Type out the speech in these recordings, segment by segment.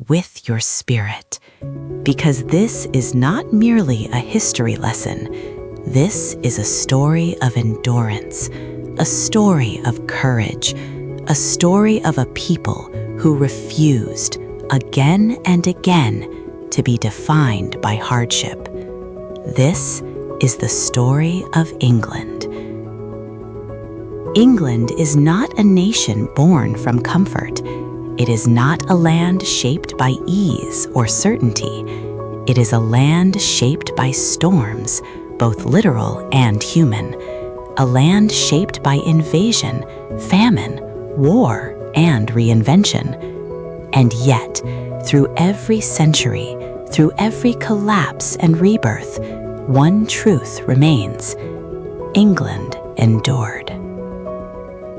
with your spirit. Because this is not merely a history lesson. This is a story of endurance, a story of courage, a story of a people who refused again and again to be defined by hardship. This is the story of England. England is not a nation born from comfort. It is not a land shaped by ease or certainty. It is a land shaped by storms, both literal and human. A land shaped by invasion, famine, war, and reinvention. And yet, through every century, through every collapse and rebirth, one truth remains: England endured.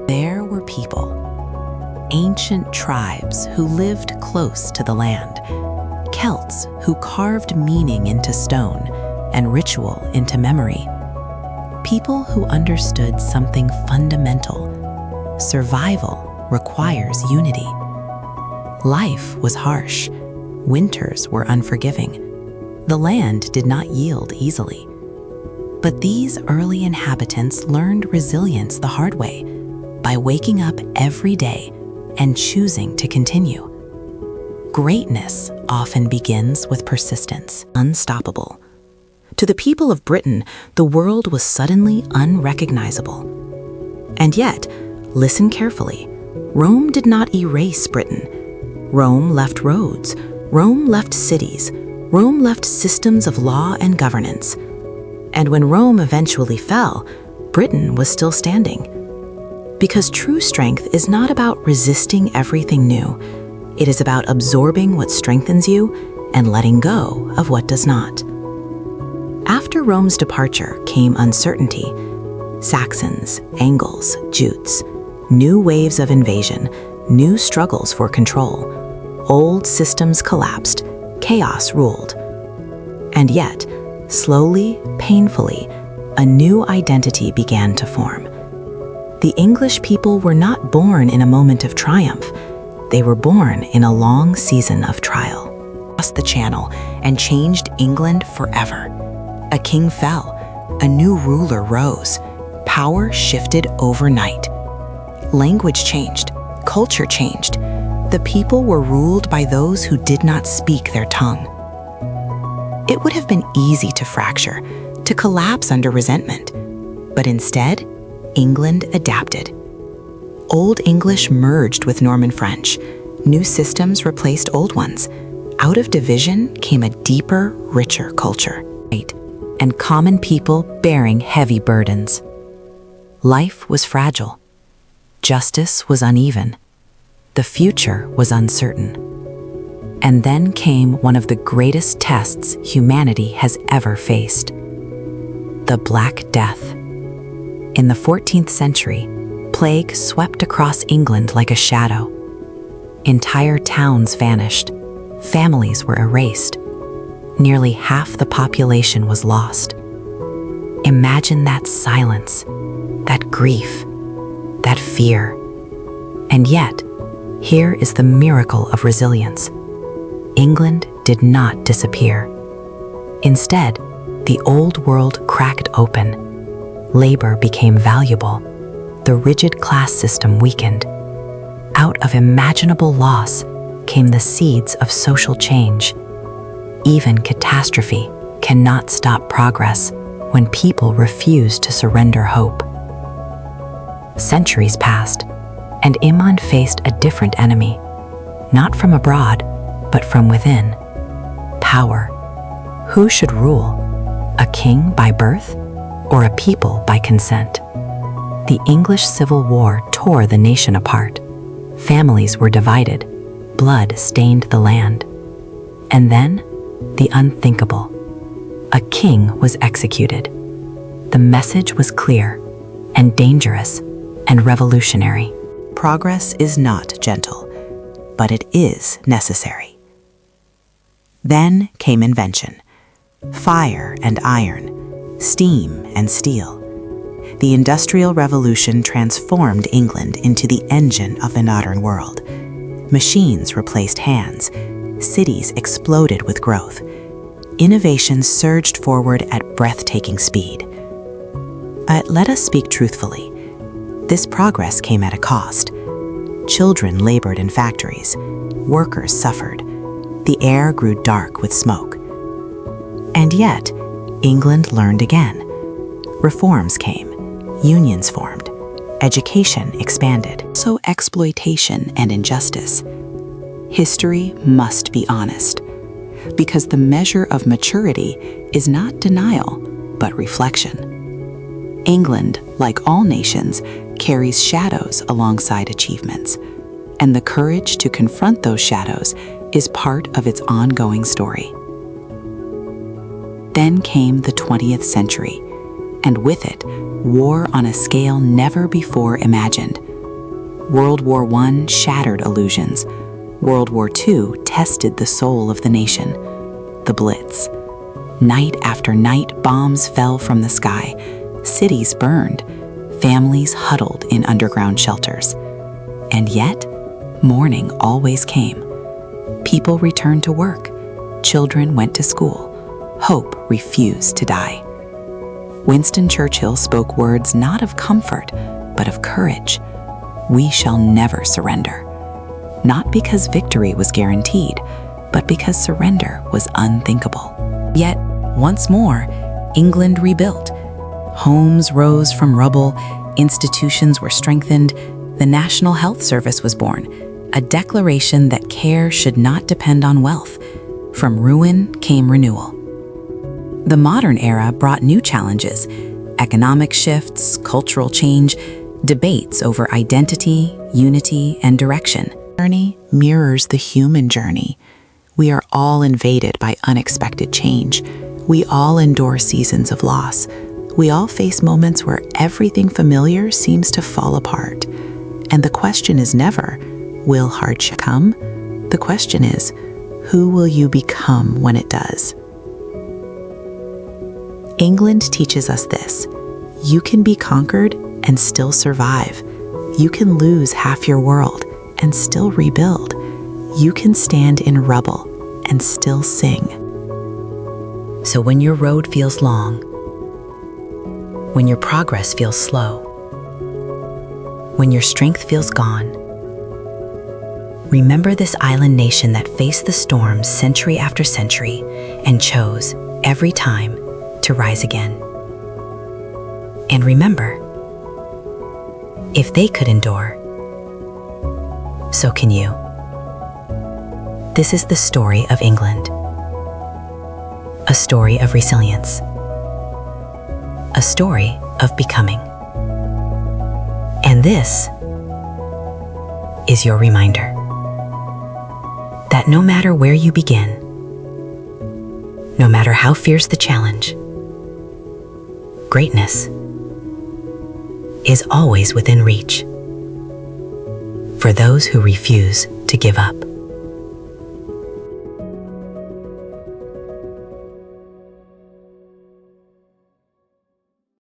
There were people, ancient tribes who lived close to the land, Celts who carved meaning into stone and ritual into memory, people who understood something fundamental: survival requires unity. Life was harsh, winters were unforgiving, the land did not yield easily. But these early inhabitants learned resilience the hard way, by waking up every day and choosing to continue. Greatness often begins with persistence, unstoppable. To the people of Britain, the world was suddenly unrecognizable. And yet, listen carefully, Rome did not erase Britain. Rome left roads, Rome left cities, Rome left systems of law and governance. And when Rome eventually fell, Britain was still standing. Because true strength is not about resisting everything new. It is about absorbing what strengthens you and letting go of what does not. After Rome's departure came uncertainty. Saxons, Angles, Jutes, new waves of invasion, new struggles for control. Old systems collapsed, chaos ruled. And yet, slowly, painfully, a new identity began to form. The English people were not born in a moment of triumph. They were born in a long season of trial. Crossed the Channel and changed England forever. A king fell, a new ruler rose, power shifted overnight. Language changed, culture changed. The people were ruled by those who did not speak their tongue. It would have been easy to fracture, to collapse under resentment, but instead, England adapted. Old English merged with Norman French. New systems replaced old ones. Out of division came a deeper, richer culture. And common people bearing heavy burdens. Life was fragile. Justice was uneven. The future was uncertain. And then came one of the greatest tests humanity has ever faced: the Black Death. In the 14th century, plague swept across England like a shadow. Entire towns vanished. Families were erased. Nearly half the population was lost. Imagine that silence, that grief, that fear. And yet, here is the miracle of resilience. England did not disappear. Instead, the old world cracked open. Labor became valuable. The rigid class system weakened. Out of imaginable loss came the seeds of social change. Even catastrophe cannot stop progress when people refuse to surrender hope. Centuries passed, and England faced a different enemy, not from abroad, but from within. Power. Who should rule? A king by birth, or a people by consent? The English Civil War tore the nation apart. Families were divided. Blood stained the land. And then, the unthinkable. A king was executed. The message was clear, and dangerous, and revolutionary. Progress is not gentle, but it is necessary. Then came invention. Fire and iron, steam and steel. The Industrial Revolution transformed England into the engine of the modern world. Machines replaced hands, cities exploded with growth. Innovation surged forward at breathtaking speed. Let us speak truthfully. This progress came at a cost. Children labored in factories. Workers suffered. The air grew dark with smoke. And yet, England learned again. Reforms came. Unions formed. Education expanded. So exploitation and injustice. History must be honest, because the measure of maturity is not denial, but reflection. England, like all nations, carries shadows alongside achievements, and the courage to confront those shadows is part of its ongoing story. Then came the 20th century, and with it, war on a scale never before imagined. World War I shattered illusions. World War II tested the soul of the nation. The Blitz. Night after night, bombs fell from the sky. Cities burned. Families huddled in underground shelters. And yet, morning always came. People returned to work. Children went to school. Hope refused to die. Winston Churchill spoke words not of comfort, but of courage. We shall never surrender. Not because victory was guaranteed, but because surrender was unthinkable. Yet, once more, England rebuilt. Homes rose from rubble, institutions were strengthened, the National Health Service was born, a declaration that care should not depend on wealth. From ruin came renewal. The modern era brought new challenges: economic shifts, cultural change, debates over identity, unity, and direction. Journey mirrors the human journey. We are all invaded by unexpected change. We all endure seasons of loss. We all face moments where everything familiar seems to fall apart. And the question is never, will hardship come? The question is, who will you become when it does? England teaches us this: you can be conquered and still survive. You can lose half your world and still rebuild. You can stand in rubble and still sing. So when your road feels long, when your progress feels slow, when your strength feels gone, remember this island nation that faced the storms century after century and chose, every time, to rise again. And remember, if they could endure, so can you. This is the story of England. A story of resilience. A story of becoming. And this is your reminder that no matter where you begin, no matter how fierce the challenge, greatness is always within reach for those who refuse to give up.